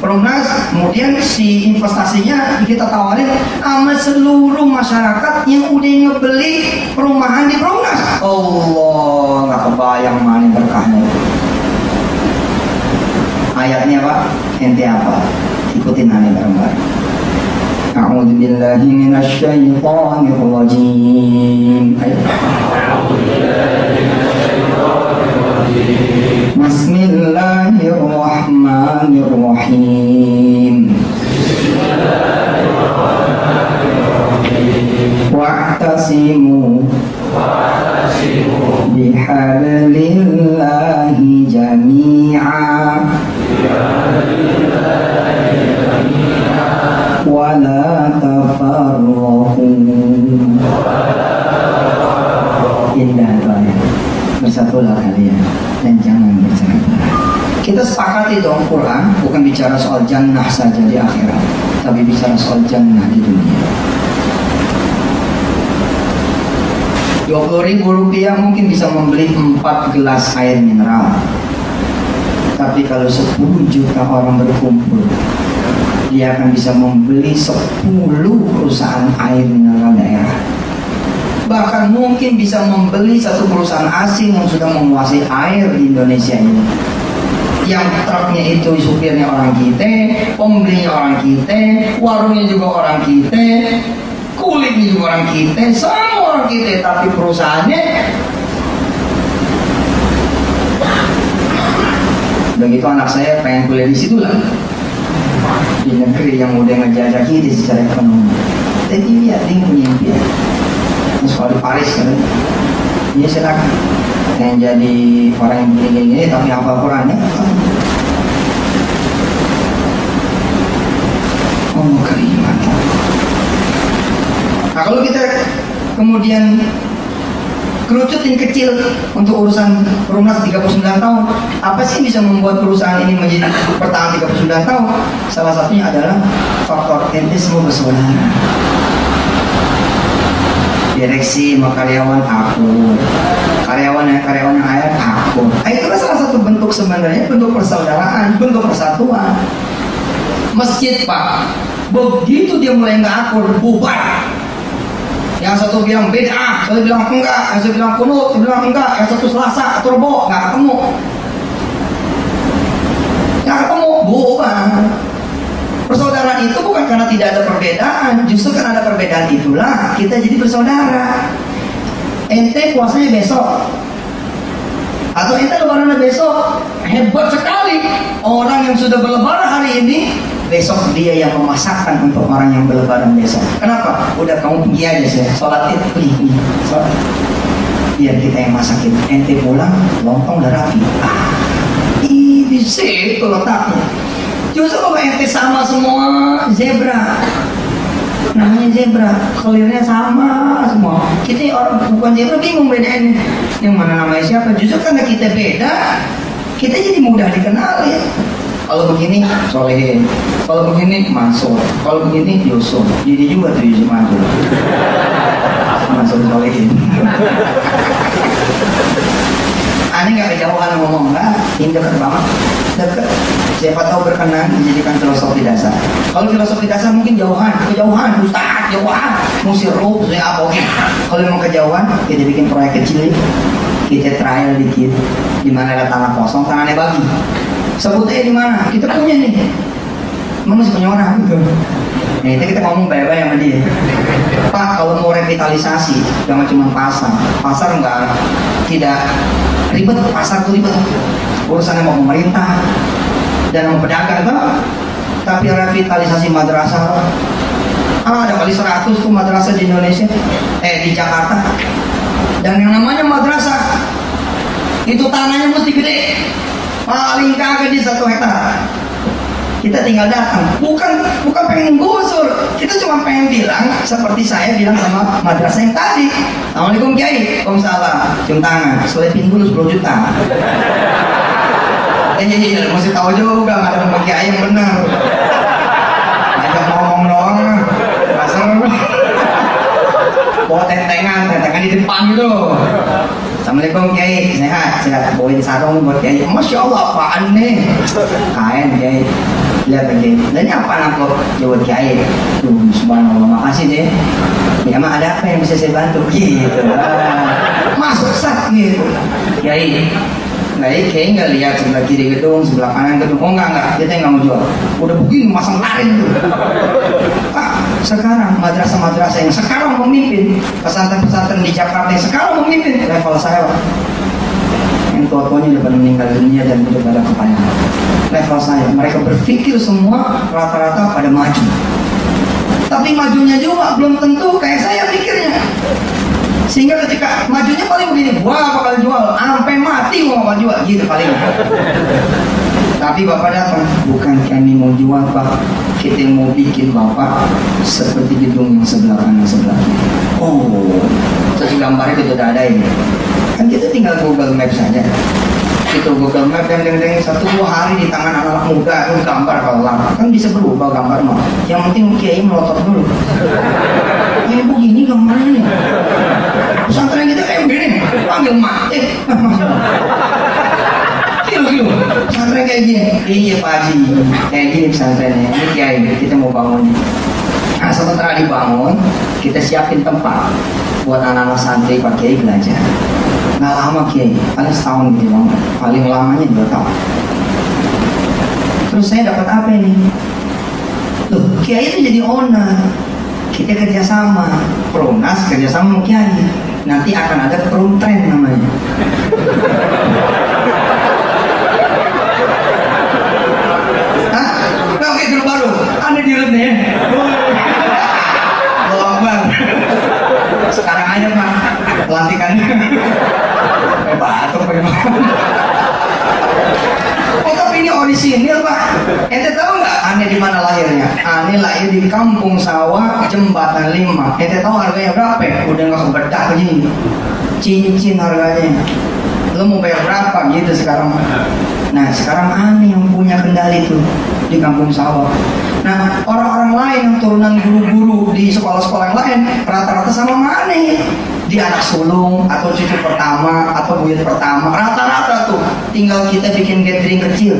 Perumnas, kemudian si investasinya kita tawarin sama seluruh masyarakat yang udah ngebeli perumahan di Perumnas. Allah, nggak kebayang mana berkahnya. Ayatnya Pak, ente apa? Ikutin aneh bareng-bareng. A'udzu billahi minasy syaithanir rajim. Bismillahirrahmanirrahim. Wa'tasimu bihablillahi jami'a wa la tafarraqu. Indah banget. Bersatulah kalian dan jangan bercerai. Kita sepakati dong, Quran bukan bicara soal jannah saja di akhirat, tapi bicara soal jannah di dunia. 20.000 rupiah mungkin bisa membeli 4 gelas air mineral. Tapi kalau 10 juta orang berkumpul, dia akan bisa membeli 10 perusahaan air mineral daerah. Bahkan mungkin bisa membeli satu perusahaan asing yang sudah menguasai air di Indonesia ini. Yang truknya itu supirnya orang kita, pembelinya orang kita, warungnya juga orang kita, kulitnya juga orang kita, semua orang kita, tapi perusahaannya Begitu anak saya pengen kuliah di situ lah, di negeri yang udah ngejajah kita secara ekonomi. Jadi lihat dia punya impian. Sekolah di Paris kan, dia silakan. Yang jadi orang yang begini-gini tapi hafal Quran ya. Oh keriman. Nah kalau kita kemudian kerucutin kecil untuk urusan Perumnas 39 tahun, apa sih bisa membuat perusahaan ini menjadi bertahan 39 tahun? Salah satunya adalah faktor ente semua bersaudara. Direksi sama karyawan akur, karyawan yang ayat akur. Itulah salah satu bentuk sebenarnya, bentuk persaudaraan, bentuk persatuan. Masjid Pak, begitu dia mulai nggak akur, bubar. Yang satu bilang beda, satu bilang enggak, yang satu bilang kunut, yang bilang enggak, yang satu Selasa, atau Rebo, nggak ketemu. Nggak ketemu, bubar. Persaudaraan itu bukan karena tidak ada perbedaan, justru karena ada perbedaan itulah kita jadi bersaudara. Ente puasanya besok, atau ente lebarannya besok, hebat sekali. Orang yang sudah berlebaran hari ini, besok dia yang memasakkan untuk orang yang berlebaran besok. Kenapa? Udah kamu pergi aja sih, sholat itu pergi, sholat. Biar kita yang masakin. Ente pulang, lontong udah rapi. Ini di situ letaknya. Justru kalau ente sama semua zebra, namanya zebra, kelirnya sama semua. Kita orang bukan zebra bingung bedain yang mana namanya siapa. Justru karena kita beda, kita jadi mudah dikenal ya. Kalau begini Solehin, kalau begini Mansur, kalau begini Yusuf. Jadi juga tuh Yusuf Mansur, Mansur Solehin. Aneh nggak kejauhan ngomong, nggak, ini dekat banget, dekat. Siapa tahu berkenan dijadikan filosofi dasar. Kalau filosofi dasar mungkin kejauhan, Ustaz, jauhan, musir ruh, saya apa oke. Kalau memang kejauhan, kita bikin proyek kecil, kita trial dikit, di mana ada tanah kosong, tanahnya bagi. Sebutnya di mana? Kita punya nih. Emang masih punya orang gitu. Nah itu kita ngomong baik-baik sama dia. Pak, kalau mau revitalisasi, jangan cuma pasar enggak, tidak ribet, pasar tuh ribet. Urusannya mau pemerintah dan mau pedagang kan. Tapi revitalisasi madrasah, ada kali 100 tuh madrasah di Indonesia, di Jakarta. Dan yang namanya madrasah, itu tanahnya mesti gede. Paling kagak di 1 hektar. Kita tinggal datang, bukan pengen gusur, kita cuma pengen bilang seperti saya bilang sama madrasah yang tadi. Assalamualaikum Kiai, waalaikumsalam, cium tangan, selipin dulu 10 juta. Iya, mesti tahu juga nggak ada sama Kiai yang benar. Ajak ngomong doang, pasar. Bawa tentengan di depan gitu. Assalamualaikum Kiai, sehat, bawain sarung buat Kiai. Masya Allah, apaan nih? Kain Kiai. Lihat lagi, dan ini apa nangkep jawab Kiai? Subhanallah, makasih deh. Ya emang ada apa yang bisa saya bantu? Gitu. Masuk sak gitu. Kiai, Kiai nggak lihat sebelah kiri gedung, sebelah kanan gedung. Oh enggak, kita nggak mau jual. Udah begini masang lain tuh. Sekarang madrasah-madrasah yang sekarang memimpin, pesantren-pesantren di Jakarta yang sekarang memimpin level saya, yang tua-tuanya udah pada meninggal dunia dan udah pada kepayahan. Level saya, mereka berpikir semua rata-rata pada maju. Tapi majunya juga belum tentu kayak saya pikirnya. Sehingga ketika majunya paling begini, wah bakal jual, sampai mati gua bakal jual, gitu paling. Tapi Bapak datang, bukan kami mau jual Pak, kita mau bikin Bapak seperti gedung yang sebelah kanan sebelah kiri. Oh, terus gambarnya itu udah ada ini. Kan kita tinggal Google Maps saja. Itu Google Maps yang 1 hari di tangan anak muda itu gambar kalau lama kan bisa berubah gambar mah. Yang penting Kiai melotot dulu. Ini begini gambarnya nih. Pesantren kita kayak begini, panggil mak. Kilo. Pesantren kayak gini. Iya Pak Haji, kayak gini pesantrennya. Ini Kiai, kita mau bangun. Nah sementara dibangun, kita siapin tempat buat anak-anak santri Pak Kiai belajar. Nggak lama Kiai, paling setahun gitu bang. Paling lamanya 2 tahun. Terus saya dapat apa ini? Loh, Kiai itu jadi owner. Kita kerjasama, Perumnas kerjasama sama Kiai. Nanti akan ada Perumtren namanya. Ente tahu nggak aneh di mana lahirnya? Aneh lahir di Kampung Sawah, Jembatan 5. Ente tahu harganya berapa? Udah nggak kebedak gini. Cincin harganya. Lo mau bayar berapa gitu sekarang? Nah sekarang aneh yang punya kendali tuh di Kampung Sawah. Nah orang-orang lain yang turunan guru-guru di sekolah-sekolah yang lain rata-rata sama mana? Di anak sulung atau cucu pertama atau buyut pertama, rata-rata tuh. Tinggal kita bikin gathering kecil.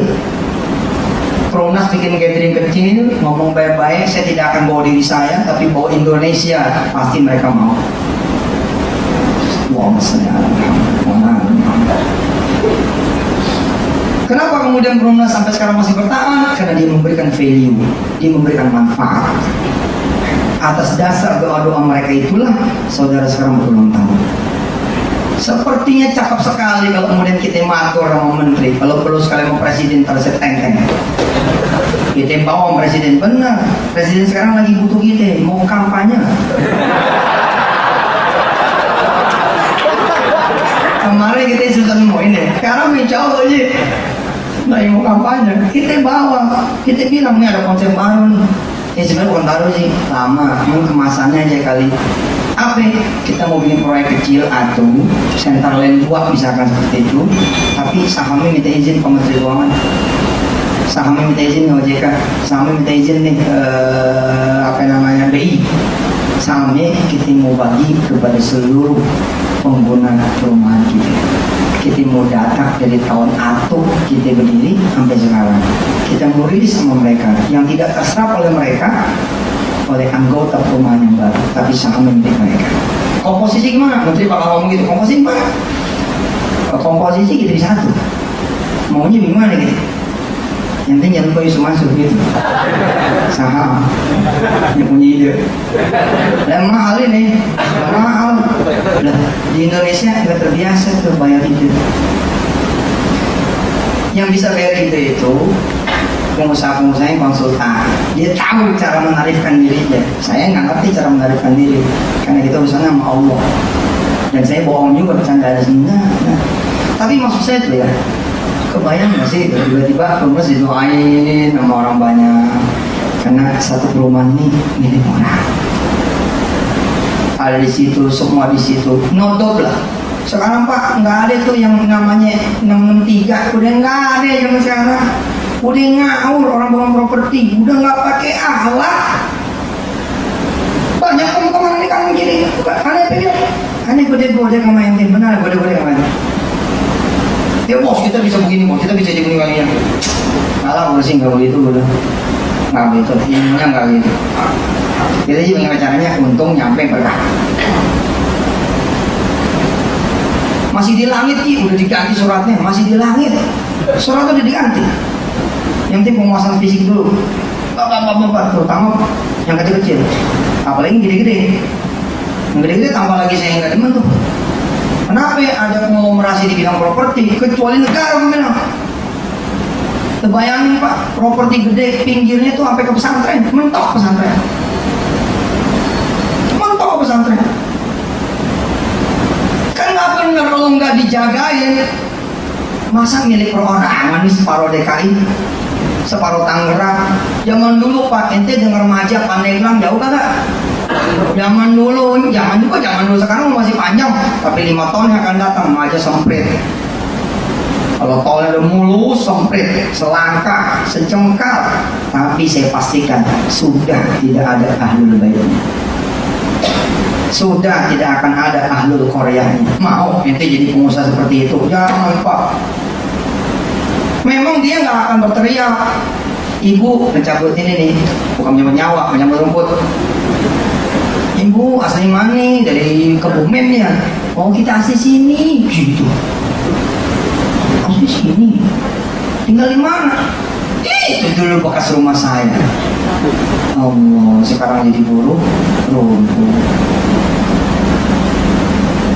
Pronas bikin gathering kecil, ngomong baik-baik, saya tidak akan bawa diri saya, tapi bawa Indonesia, pasti mereka mau. Kenapa kemudian Pronas sampai sekarang masih bertahan? Karena dia memberikan value, dia memberikan manfaat. Atas dasar doa-doa mereka itulah saudara sekarang berulang tahun. Sepertinya cakep sekali kalau kemudian kita matur sama menteri. Kalau perlu sekali sama presiden terus teng-teng. Kita bawa presiden, benar. Presiden sekarang lagi butuh kita, mau kampanye. Kemarin kita susah mau ini, sekarang mencoba aja. Lagi mau kampanye, kita bawa, kita bilang nih ada konsep baru nih. Sebenarnya bukan baru sih, lama, cuma kemasannya aja kali. Apa? Kita mau bikin proyek kecil atau center land 2 misalkan seperti itu, tapi sahamnya minta izin ke Menteri Keuangan, sahamnya minta izin ke OJK, sahamnya minta izin nih BI, sahamnya kita mau bagi kepada seluruh pengguna perumahan kita. Kita mau data dari tahun atuh kita berdiri sampai sekarang. Kita mau rilis sama mereka yang tidak terserap oleh mereka, oleh anggota perumahan yang baru, tapi saham milik mereka. Komposisi gimana? Menteri bakal ngomong gitu. Komposisi gimana? Komposisi kita bisa satu. Maunya gimana gitu? Yang penting jangan lupa isu masuk gitu. Saham yang punya ide. Dan mahal ini, mahal. Nah, di Indonesia nggak terbiasa tuh bayar itu. Yang bisa bayar itu pengusaha-pengusaha yang konsultan. Dia tahu cara menarifkan dirinya. Saya nggak ngerti cara menarifkan diri, karena kita urusannya sama Allah. Dan saya bohong juga bercanda ada sini. Nah. Tapi maksud saya tuh ya, kebayang nggak sih tiba-tiba perumahan didoain sama orang banyak karena satu perumahan ini milik orang. Ada di situ, semua di situ, nodop lah. Sekarang Pak nggak ada tuh yang namanya 663, udah nggak ada yang sekarang. Udah ngawur orang bangun properti, udah nggak pakai alat. Banyak teman-teman ini kan gini, aneh pilih, aneh gede-gede sama yang benar, gede-gede sama yang. Ya bos kita bisa begini bos, kita bisa begini kalian. Malah udah sih nggak begitu udah, nggak begitu, ilmunya nggak gitu. Kita sih bagaimana caranya untung nyampe berkah. Masih di langit sih, udah diganti suratnya, masih di langit. Suratnya udah diganti. Yang penting penguasaan fisik dulu. Bapak, terutama yang kecil-kecil. Apalagi yang gede-gede. Yang gede-gede tambah lagi saya nggak demen tuh. Kenapa ya ada konglomerasi di bidang properti? Kecuali negara gue bilang. Terbayangin Pak, properti gede pinggirnya tuh sampai ke pesantren, mentok pesantren. Mentok pesantren. Kan nggak benar kalau nggak dijagain. Masa milik perorangan nih separuh DKI, separuh Tangerang. Zaman dulu Pak, ente dengar Maja Pandeglang jauh kagak? Zaman dulu sekarang masih panjang, tapi 5 tahun yang akan datang Maja semprit. Kalau tolnya udah mulus, semprit, selangkah, secengkal. Tapi saya pastikan sudah tidak ada ahlul baitnya. Sudah tidak akan ada ahlul Koreanya. Mau ente jadi pengusaha seperti itu? Jangan Pak. Memang dia nggak akan berteriak. Ibu mencabut ini nih, bukan menyambut nyawa, menyambut rumput. Ibu asli mana? Dari Kebumen ya. Oh kita asli sini, gitu. Asli sini. Tinggal di mana? Itu dulu bekas rumah saya. Allah, sekarang jadi buruh rumput.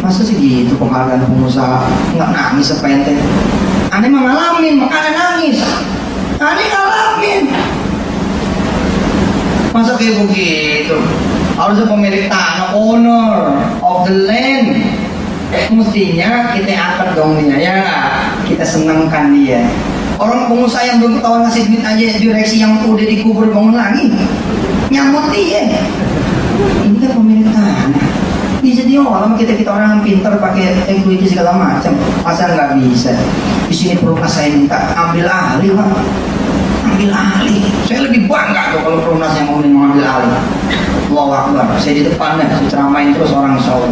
Masa sih gitu penghargaan pengusaha? Nggak nangis apa ente? Aneh mah ngalamin, makanya nangis. Aneh ngalamin. Masa kayak begitu? Harusnya pemilik tanah, owner of the land, mestinya kita angkat dong dia, ya kita senangkan dia. Orang pengusaha yang belum ketahuan ngasih duit aja, direksi yang udah dikubur bangun lagi nyambut dia. Ini kan pemerintahan. Bisa diolah kita orang yang pintar pakai equity segala macam. Masa nggak bisa? Di sini perumnas saya minta ambil ahli, Pak. Ambil ahli. Saya lebih bangga tuh kalau perumnas yang mau mengambil ahli. Allahu Akbar. Saya di depannya, saya ceramain terus orang Solo.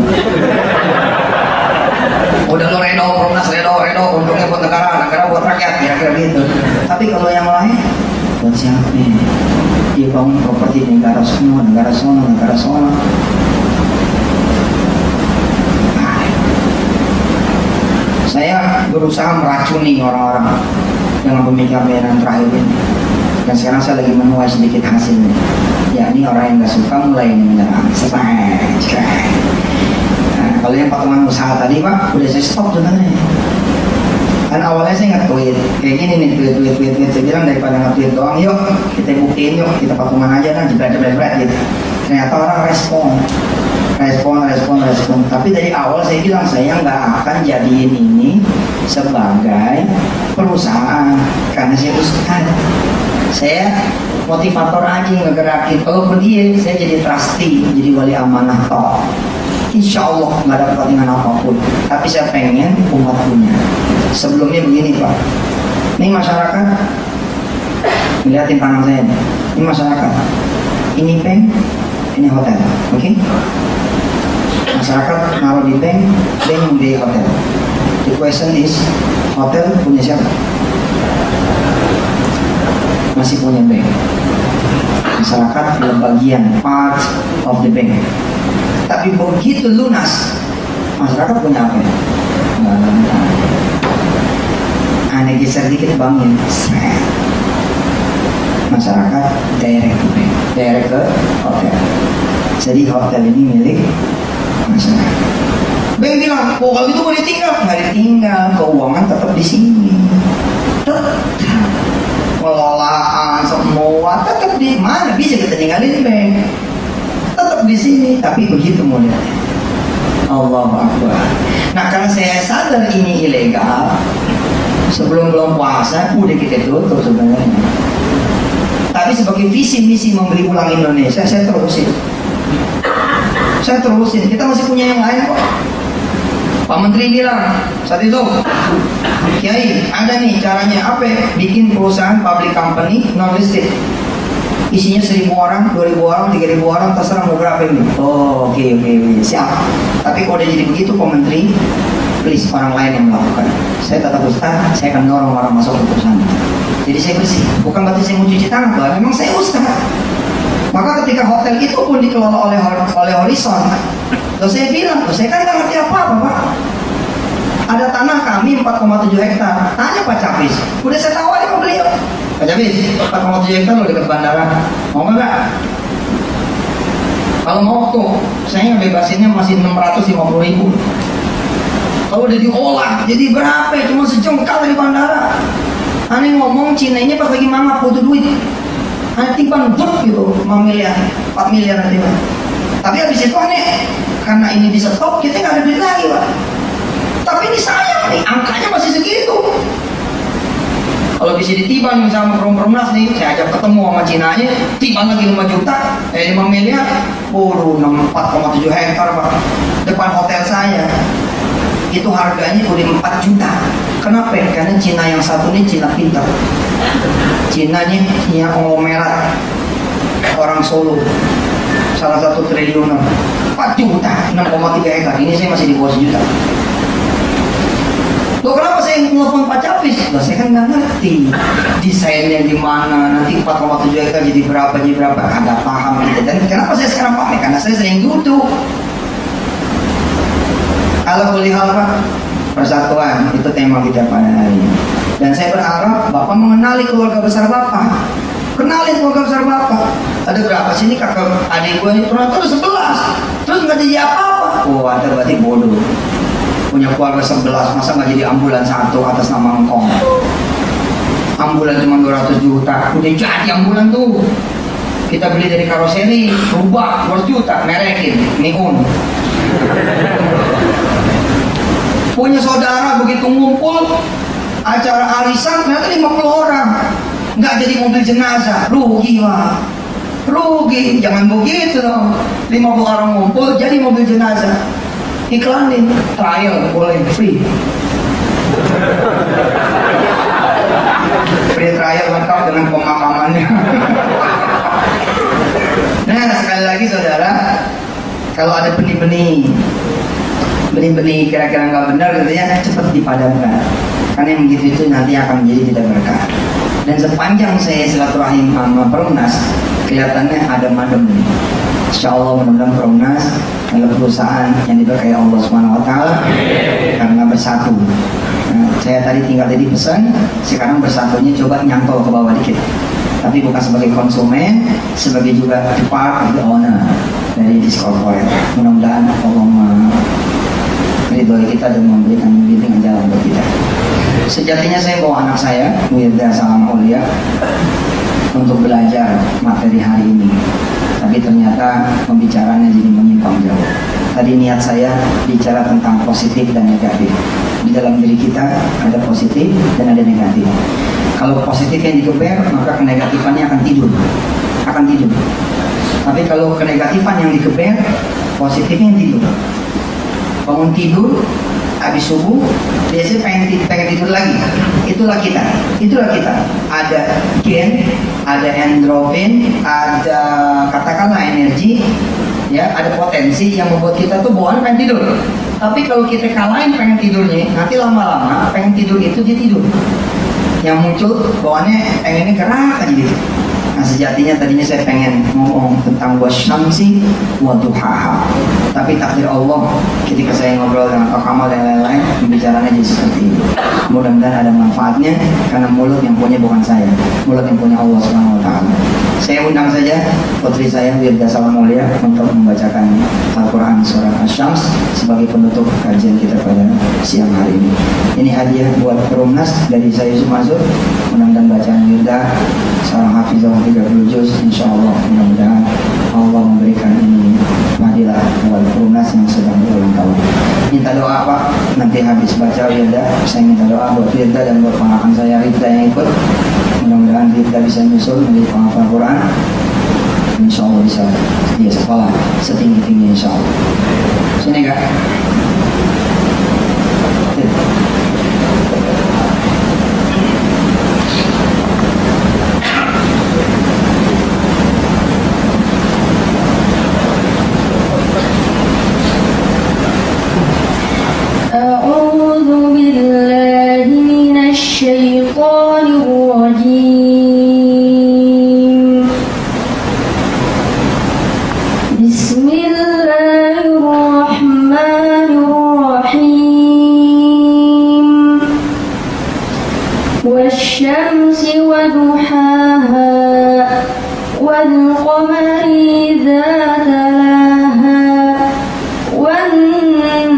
Udah lo redo perumnas, redo, untungnya buat negara buat rakyat, kira-kira gitu. Tapi kalau yang lain, buat siapa? Dia bangun properti negara semua, negara sono. Saya berusaha meracuni orang-orang dengan pemikiran terakhir ini. Dan sekarang saya lagi menuai sedikit hasilnya. Ya, ini orang yang nggak suka mulai menyerang. Nah, kalau yang patungan usaha tadi, Pak, udah saya stop sebenarnya. Kan awalnya saya nge-tweet kayak gini nih, tweet. Saya bilang daripada nge-tweet doang, yuk kita buktiin, yuk kita patungan aja kan, jebret gitu. Ternyata orang respon. Tapi dari awal saya bilang saya nggak akan jadiin ini sebagai perusahaan karena saya ustad. Saya motivator aja ngegerakin. Kalau dia, saya jadi trustee, jadi wali amanah toh. Insya Allah nggak ada kepentingan apapun. Tapi saya pengen umat punya. Sebelumnya begini, Pak. Ini masyarakat, lihatin tangan saya. Ini masyarakat. Ini bank, ini hotel. Oke? Masyarakat naruh di bank di hotel. The question is, hotel punya siapa? Masih punya bank. Masyarakat adalah bagian part of the bank. Tapi begitu lunas, masyarakat punya apa? Aneh geser dikit bangun. Masyarakat direct to bank, direct ke hotel. Jadi hotel ini milik masyarakat. Bank bilang, oh kalau itu boleh ditinggal, nggak ditinggal, keuangan tetap di sini. Tetap pengelolaan semua tetap di mana bisa kita tinggalin bank? Tetap di sini, tapi begitu mulia. Allahu Akbar. Nah, karena saya sadar ini ilegal, sebelum belum puasa udah kita tutup sebenarnya. Tapi sebagai visi misi memberi ulang Indonesia, saya terusin. Kita masih punya yang lain kok. Pak Menteri bilang saat itu, Kiai, ada nih caranya apa? Bikin perusahaan public company non listed. Isinya 1.000 orang, 2.000 orang, 3.000 orang, terserah mau berapa ini. Oh, oke, siap. Tapi kalau udah jadi begitu, Pak Menteri, please orang lain yang melakukan. Saya tetap ustaz, saya akan dorong orang masuk ke perusahaan. Jadi saya bersih. Bukan berarti saya mau cuci tangan, bahwa memang saya ustaz. Maka ketika hotel itu pun dikelola oleh Horizon, terus saya bilang, saya kan nggak ngerti apa-apa, Pak. Ada tanah kami 4,7 hektar. Tanya Pak Capis, udah saya tawarin sama beliau. Pak Capis, 4,7 hektar loh dekat bandara. Mau nggak? Kalau mau tuh, saya bebasinnya masih 650.000. Kalau udah diolah, jadi berapa ya? Cuma sejengkal dari bandara. Aneh ngomong Cina ini pas lagi mangap butuh duit. Aneh tiban gitu, 5 miliar, 4 miliar nanti, Pak. Tapi habis itu aneh, karena ini di stop, kita nggak ada duit lagi, Pak. Tapi ini sayang nih, angkanya masih segitu. Kalau bisa ditiban sama Perumnas nih, saya ajak ketemu sama Cina nya, tiban lagi 5 juta, 5 miliar, 4,7 hektar, Pak. Depan hotel saya, itu harganya udah 4 juta. Kenapa? Karena Cina yang satu ini Cina pintar. Cinanya punya konglomerat orang Solo, salah satu triliuner. 4 juta, 6,3 hektar. Ini saya masih di bawah sejuta. Loh, kenapa saya nelfon Pak Capis? Loh, saya kan nggak ngerti desainnya gimana, nanti 4,7 hektar jadi berapa, agak paham gitu. Dan kenapa saya sekarang paham? Karena saya sering duduk. Ala kulli hal, Pak, persatuan itu tema kita pada hari ini. Dan saya berharap Bapak mengenali keluarga besar Bapak. Kenalin keluarga besar Bapak. Ada berapa sih ini kakak adik gue ini pernah terus 11. Terus nggak jadi apa-apa. Oh, ada berarti bodoh. Punya keluarga 11, masa nggak jadi ambulan 1 atas nama engkong? Ambulan cuma 200 juta, udah jadi ambulan tuh. Kita beli dari karoseri, rubah 200 juta, merekin, Niun. Punya saudara begitu ngumpul, Acara arisan ternyata 50 orang, nggak jadi mobil jenazah, rugi lah. Rugi, jangan begitu dong. 50 orang ngumpul jadi mobil jenazah. Iklanin, trial boleh free. Free trial lengkap dengan pemakamannya. Nah, sekali lagi saudara, kalau ada benih-benih kira-kira nggak benar gitu ya, cepat dipadamkan. Karena yang begitu itu nanti akan menjadi tidak berkah. Dan sepanjang saya silaturahim sama Perumnas, kelihatannya ada madem. Insya Allah mudah-mudahan Perumnas adalah perusahaan yang diberkahi Allah SWT karena bersatu. Nah, saya tadi tinggal jadi pesan, sekarang bersatunya coba nyantol ke bawah dikit. Tapi bukan sebagai konsumen, sebagai juga part of the owner dari this corporate. Mudah-mudahan Allah meridhoi kita dan memberikan bimbingan jalan buat kita. Sejatinya saya bawa anak saya, Wirda Salam Aulia, untuk belajar materi hari ini. Tapi ternyata pembicaranya jadi menyimpang jauh. Tadi niat saya bicara tentang positif dan negatif. Di dalam diri kita ada positif dan ada negatif. Kalau positif yang dikeber, maka kenegatifannya akan tidur. Tapi kalau kenegatifan yang dikeber, positifnya yang tidur. Bangun tidur, habis subuh, biasanya pengen tidur lagi. Itulah kita. Ada gen, ada endorfin, ada katakanlah energi, ya, ada potensi yang membuat kita tuh bawaan pengen tidur. Tapi kalau kita kalahin pengen tidurnya, nanti lama-lama pengen tidur itu dia tidur. Yang muncul bawaannya pengennya gerak aja gitu. Nah, sejatinya tadinya saya pengen ngomong tentang wasyamsi wa duhaha. Tapi takdir Allah ketika saya ngobrol dengan Pak Kamal dan lain-lain, pembicaranya jadi seperti ini. Mudah-mudahan ada manfaatnya karena mulut yang punya bukan saya, mulut yang punya Allah SWT. Saya undang saja putri saya Wirda Salam Aulia untuk membacakan Al-Quran Surah Asy-Syams sebagai penutup kajian kita pada siang hari ini. Ini hadiah buat Perumnas dari saya Yusuf Mazur. Mudah-mudahan bacaan Wirda seorang hafizah 30 juz, insya Allah mudah-mudahan Allah memberikan ini fadilah buat Perumnas yang sedang berulang tahun. Minta doa Pak, nanti habis baca Wirda, saya minta doa buat Wirda dan buat pengalaman saya Wirda yang ikut. Mudah-mudahan Wirda bisa nyusul menjadi penghafal Quran. Insya Allah bisa dia sekolah setinggi-tinggi insya Allah. Sini Kak. والشمس وضحاها والقمر إذا تلاها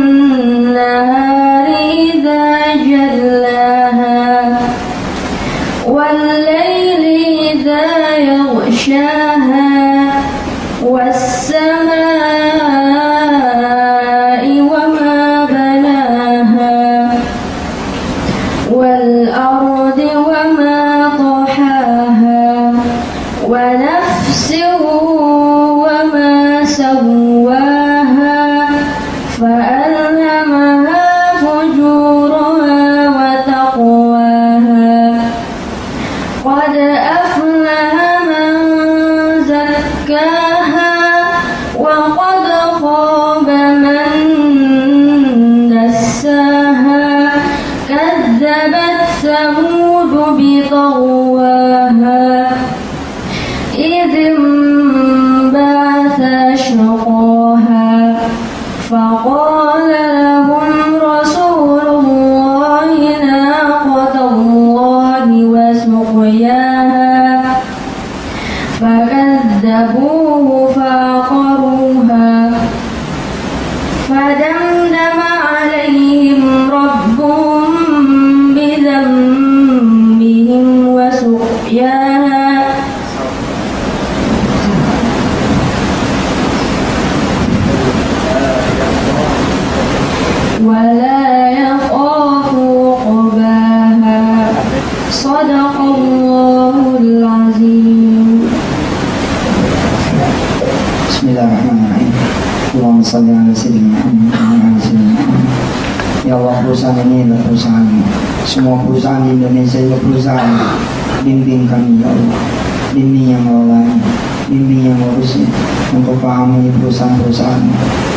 والنهار إذا جلاها والليل إذا يغشاها والسماء وما بناها والأرض وما طحاها ونفس وما سواها فألهمها فجورها وتقواها قد أفلح من زكاها وقد خاب من دساها كذبت ثمود بطغواها إذ انبعث أشقاها فقال لهم رسول الله ناقة الله وسقياها فكذبوه فعقروها فدمدم عليهم ربهم بذنبهم وسقياها ولا يخاف عقباها perusahaan ini adalah perusahaan. Semua perusahaan di Indonesia itu perusahaan. Bimbing kami ya Allah, bimbing yang mengelolanya, bimbing yang mengurusnya, untuk pahami perusahaan-perusahaan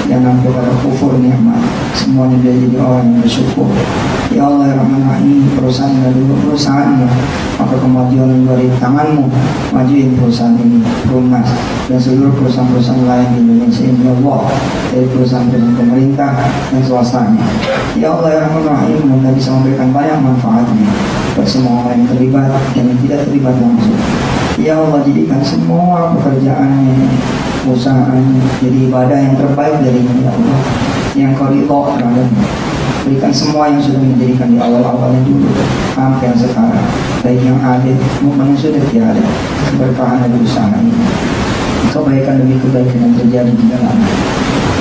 yang nampak pada kufur nikmat. Semuanya dia jadi orang yang bersyukur. Ya Allah ya Rahman Rahim, perusahaan dulu perusahaannya, maka kemajuan dari tanganmu, majuin perusahaan ini, Perumnas dan seluruh perusahaan-perusahaan lain di Indonesia ini ya Allah, dari perusahaan-perusahaan pemerintah dan swastanya. Ya Allah ya Rahman Rahim, mudah bisa memberikan banyak manfaatnya buat semua orang yang terlibat dan yang tidak terlibat langsung. Ya Allah, jadikan semua pekerjaannya, usahanya jadi ibadah yang terbaik darinya ya Allah, yang kau ridho terhadapnya. Berikan semua yang sudah menjadikan di awal-awalnya dulu sampai yang sekarang, baik yang ada maupun yang sudah tiada, keberkahan dari usaha ini, kebaikan demi kebaikan yang terjadi di dalamnya.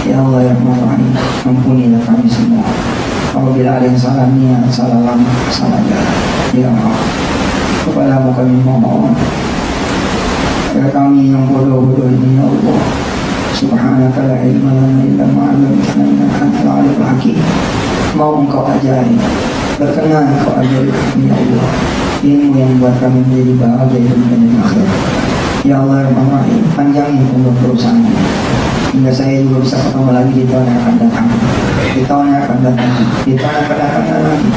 Ya Allah ya Rahman, ampunilah kami semua apabila ada yang salah niat, salah langkah, salah jalan. Ya Allah, kepadamu kami mohon, ya kami yang bodoh-bodoh ini ya Allah, subhanaka la ilma lana illa ma 'allamtana innaka antal alimul hakim. Mau engkau ajari, berkenan engkau ajari kami ya Allah, ilmu yang membuat kami menjadi bahagia di dunia dan akhirat. Ya Allah ya Rahman, panjangin umur perusahaan ini hingga saya juga bisa ketemu lagi di tahun yang akan datang, di tahun yang akan datang, di tahun yang akan datang lagi,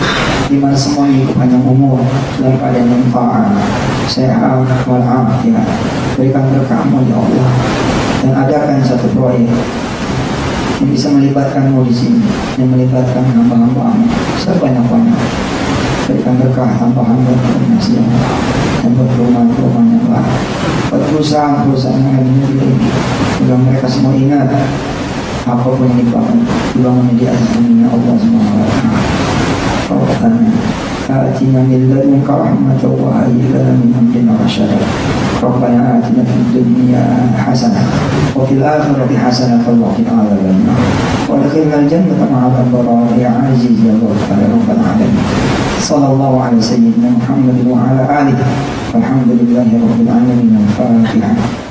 di mana semuanya itu panjang umur dalam keadaan manfaat, sehat walafiat. Berikan berkahmu ya Allah, dan adakan satu proyek yang bisa melibatkanmu di sini, yang melibatkan hamba-hambamu sebanyak-banyak. Berikan berkah tambahan buat Perumnas ya Allah, dan buat perumahan-perumahan yang lain, buat perusahaan-perusahaan yang ada di negeri ini. Agar mereka semua ingat apapun yang dibangun di atas bumi Allah Subhanahu wa Ta'ala. Rabbana atina min ladunka rahmatan wa hayyi lana min amrina rashada. Rabbana atina fid dunya hasanah wa fil akhirati hasanah wa qina adzabannar. Wa adkhilna al-jannata ma'al abrar ya aziz ya rabbal alamin. Sallallahu alaihi sayyidina Muhammad wa ala alihi. Walhamdulillahi rabbil alamin. Al-Fatihah.